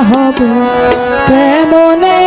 হব কেমনে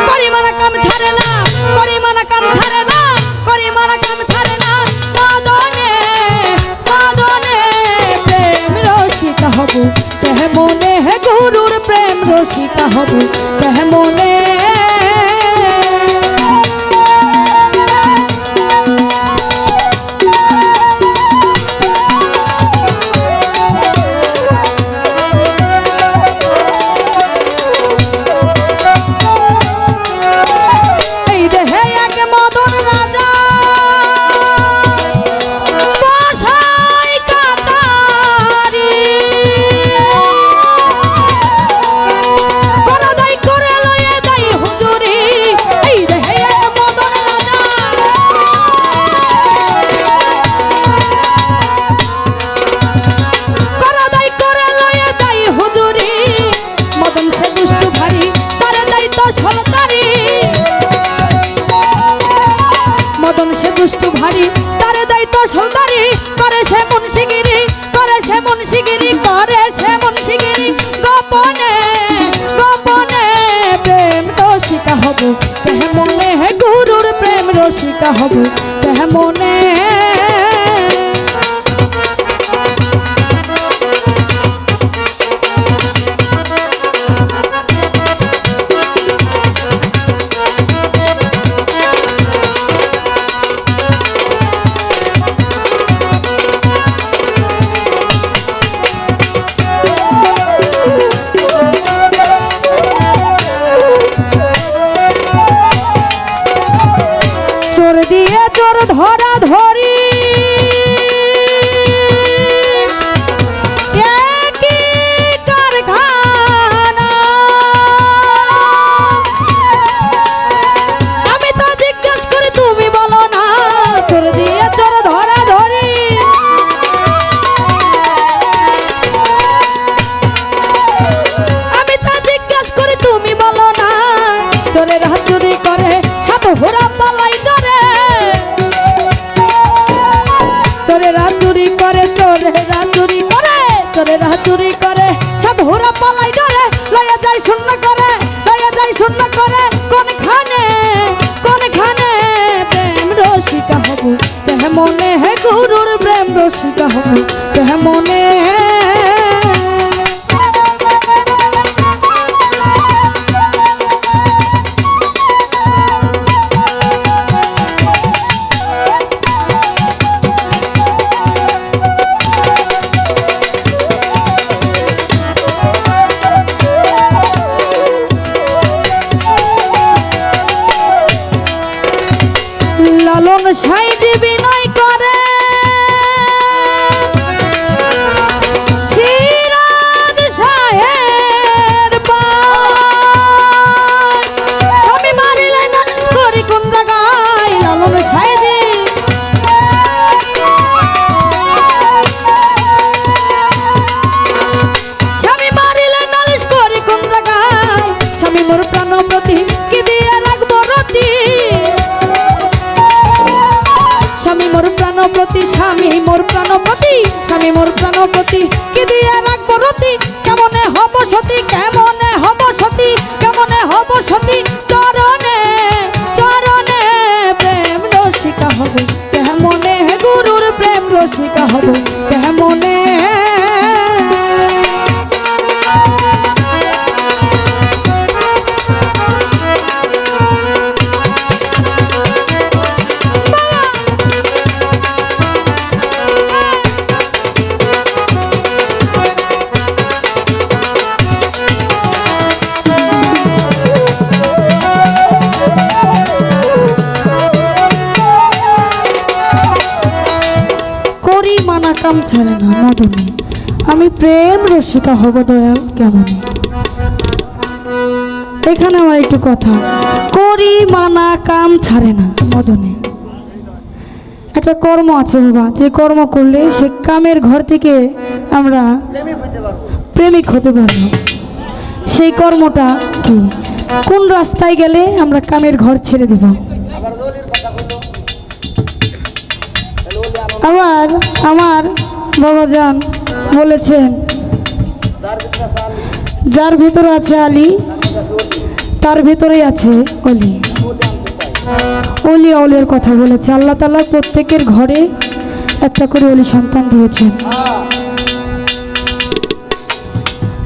করি মানা কাম ছাড়ে না করি মানা কাম ছাড়ে না করি মানা কাম ছাড়ে না মদনে মদনে প্রেম রসিকা হব কেমনে হে গুরুর প্রেম রসিকা হব কেমনে দুষ্টু ভারী তার দায়িত্ব সলদারি করে সে মুন্সিগিরি করে সে মুন্সিগিরি করে সে মুন্সিগিরি গোপনে গোপনে প্রেম রসিকা হব কেমনে হে গুরুর প্রেম রসিকা হব কেমনে দিয়ে তোর ধরা ধরি কারখানা আমি তো জিজ্ঞেস করি তুমি বলো না তোর দিয়ে তোর ধরা ধরি আমি তো জিজ্ঞেস করি তুমি বলো না চোরের হাত চুরি করে সাত ঘোরা পালাই করে চোরেরা চুরি করে চোরেরা চুরি করে চোরেরা চুরি করে সাধুরা পালাই ধরে লয়ে যায় শূন্য করে লয়ে যায় শূন্য করে কোনখানে কোনখানে প্রেম রসিকা হব কেমনে হে গুরুর প্রেম রসিকা হব কেমনে লালন সাইজি বিনয় করে সিরাজ সাহের আমি মারিলে নাচ করি কোন জায়গায় লালন সাইজি স্বামী মারিলে নালিশ করি কোন জায়গায় স্বামী মোর প্রাণ প্রতি কি দিয়ে রাখবো রতি স্বামী মোর প্রাণ প্রতি স্বামী মোর প্রাণ প্রতি স্বামী মোর প্রাণ প্রতি কি দিয়ে রাখবো রতি কেমনে হব সতী কেমনে হব সতী কেমনে হব সতী চরণে চরণে প্রেম রসিকা হব কেমনে গুরুর প্রেম রসিকা হব কেমনে কাম ছাড়ে না মদনে আমি প্রেম রসিকা হব দয়াল কেমনে এখানে আমার একটু কথা করি মানা কাম ছাড়ে না মদনে একটা কর্ম আছে বাবা যে কর্ম করলে সে কামের ঘর থেকে আমরা প্রেমিক হতে পারবো সেই কর্মটা কি কোন রাস্তায় গেলে আমরা কামের ঘর ছেড়ে দেব আবার আমার বাবাজান বলেছেন যার ভিতরে আছে আলী তার ভিতরেই আছে অলি। অলি অলির কথা বলেছে। আল্লাহ তাআলা প্রত্যেকের ঘরে একটা করে অলি সন্তান দিয়েছেন।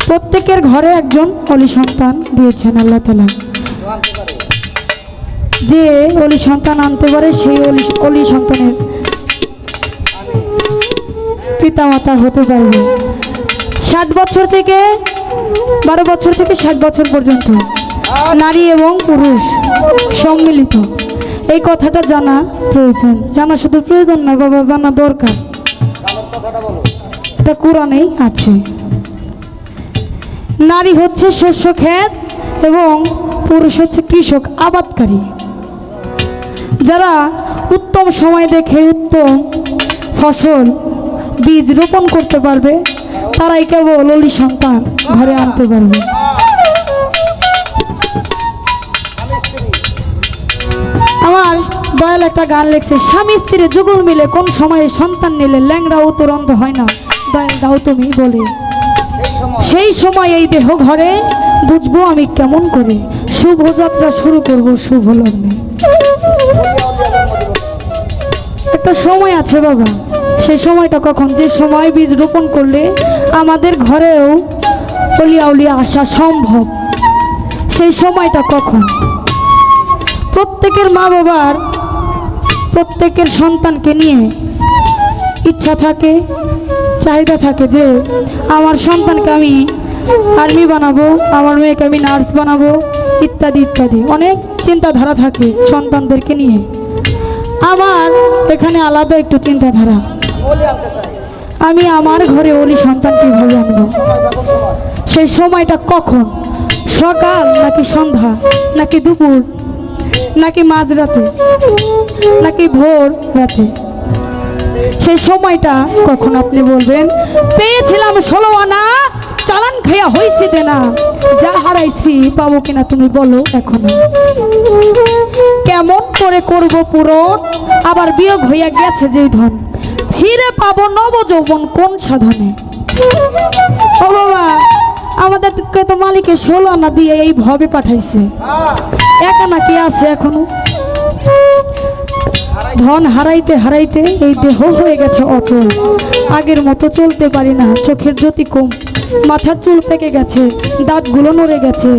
প্রত্যেকের ঘরে একজন অলি সন্তান দিয়েছেন আল্লাহ তাআলা। যে অলি সন্তান আনতে পারে সেই অলি সন্তানের পিতামাতা হতে পারবে। 60 বছর থেকে 12 বছর থেকে 60 বছর পর্যন্ত নারী এবং পুরুষ সম্মিলিত। এই কথাটা জানা প্রয়োজন। জানা শুধু প্রয়োজন না বাবা, জানা দরকার। এটা কোরআনেই আছে। নারী হচ্ছে শস্য ক্ষেত এবং পুরুষ হচ্ছে কৃষক, আবাদকারী। যারা উত্তম সময় দেখে উত্তম ফসল বীজ রোপণ করতে পারবে তারাই কেবল অলি সন্তান ঘরে আনতে পারবে। আমার দয়াল একটা গান লিখছে, স্বামী স্ত্রী যুগল মিলে কোন সময়ে সন্তান নিলে ল্যাংড়া ও তোর অন্ধ হয় না, দয়াল দাও তুমি বলে। সেই সময় এই দেহ ঘরে বুঝবো আমি কেমন করে, শুভ যাত্রা শুরু করব শুভ লগ্নে। একটা সময় আছে বাবা, সেই সময়টা কখন? যে সময় বীজ রোপণ করলে আমাদের ঘরেও অলিয়া উলিয়া আসা সম্ভব। সেই সময়টা কখন? প্রত্যেকের মা বাবার প্রত্যেকের সন্তানকে নিয়ে ইচ্ছা থাকে, চাহিদা থাকে যে আমার সন্তানকে আমি আর্মি বানাবো, আমার মেয়েকে আমি নার্স বানাবো, ইত্যাদি ইত্যাদি। অনেক চিন্তাধারা থাকে সন্তানদেরকে নিয়ে। আমার এখানে আলাদা একটু চিন্তাধারা। আমি আমার ঘরে অলি সন্তান কীভাবে আনবো? সেই সময়টা কখন? সকাল নাকি সন্ধ্যা নাকি দুপুর নাকি মাঝরাতে নাকি ভোর রাতে? সেই সময়টা কখন আপনি বলবেন? পেয়েছিলাম 16 আনা, চালান খাইয়া হইছি দেনা, যা হারাইছি পাবো কিনা তুমি বলো এখনো। কেমন করে করব পূরণ, আবার বিয়োগ হইয়া গেছে যেই ধন, ফিরে পাবো নব যৌবন কোন সাধনে? ও বাবা, আমাদেরকে তো মালিকে 16 আনা দিয়ে এই ভবে পাঠাইছে, এক আনা কি আছে এখনো? ধন হারাইতে হারাইতে এই দেহ হয়ে গেছে অচল, আগের মতো চলতে পারি না, চোখের জ্যোতি কম, মাথার চুল পেকে গেছে, দাঁতগুলো নড়ে গেছে,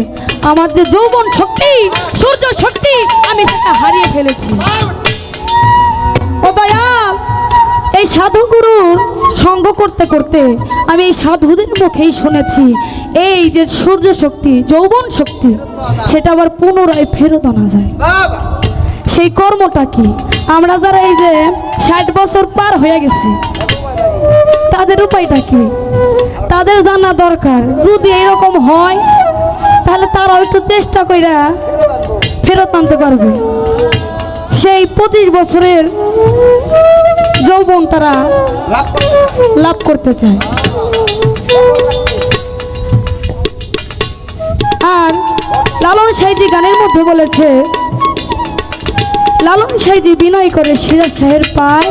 আমার যে যৌবন শক্তি, সূর্য শক্তি, আমি সেটা হারিয়ে ফেলেছি। ও দয়াল, এই সাধুগুরুর সঙ্গ করতে করতে আমি এই সাধুদের মুখেই শুনেছি এই যে সূর্য শক্তি, যৌবন শক্তি, সেটা আবার পুনরায় ফেরত আনা যায়। সেই কর্মটা কি? আমরা যারা এই যে 60 বছর পার হয়ে গেছি তাদের উপায়টা কি? তাদের জানা দরকার। যদি এরকম হয় তাহলে তারাও একটু চেষ্টা কইরা ফেরত আনতে পারবে। সেই 25 বছরের যৌবন তারা লাভ করতে চায়। আর লালন সাইজি গানের মধ্যে বলেছে, লালন সাইজি বিনয় করে সিরাজ শাহের পায়,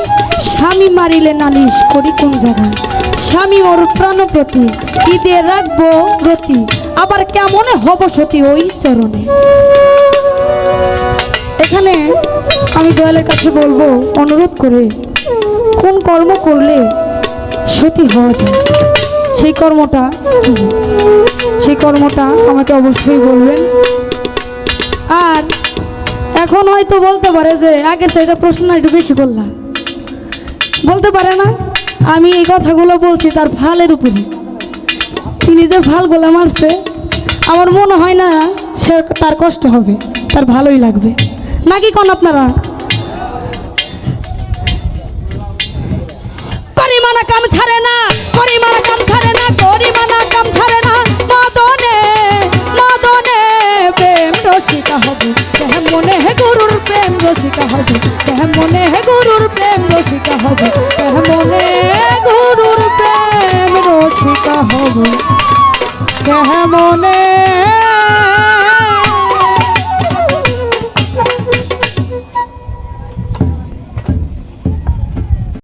স্বামী মারিলে নালিশ করি কোন জায়গায়, স্বামী ওর প্রাণপ্রতি কি দিয়ে রাখবো রতি, আবার কেমনে হব সতী ওই চরণে। এখানে আমি দয়ালের কাছে বলবো, অনুরোধ করে, কোন কর্ম করলে সতী হওয়া যায়, সেই কর্মটা কি? সেই কর্মটা আমাকে অবশ্যই বলবেন। আর এখন হয়তো বলতে পারে যে আগে সেটা প্রশ্ন একটু বেশি করলাম, বলতে পারে না আমি এই কথাগুলো বলছি তার ফালের উপরে। তিনি যে ফালগুলো মারছে আমার মনে হয় না সে তার কষ্ট হবে, তার ভালোই লাগবে, নাকি কোন আপনারা? করিমানা কাম ছাড়ে না, করিমানা কাম ছাড়ে না, করিমানা কাম ছাড়ে না, মদনে মদনে প্রেম রসিকা হবে, মনে হে গুরুর প্রেম রসিকা হবে, মনে হে গুরুর প্রেম রসিকা হবে, মনে গুরুর প্রেম রসিকা হবে, মনে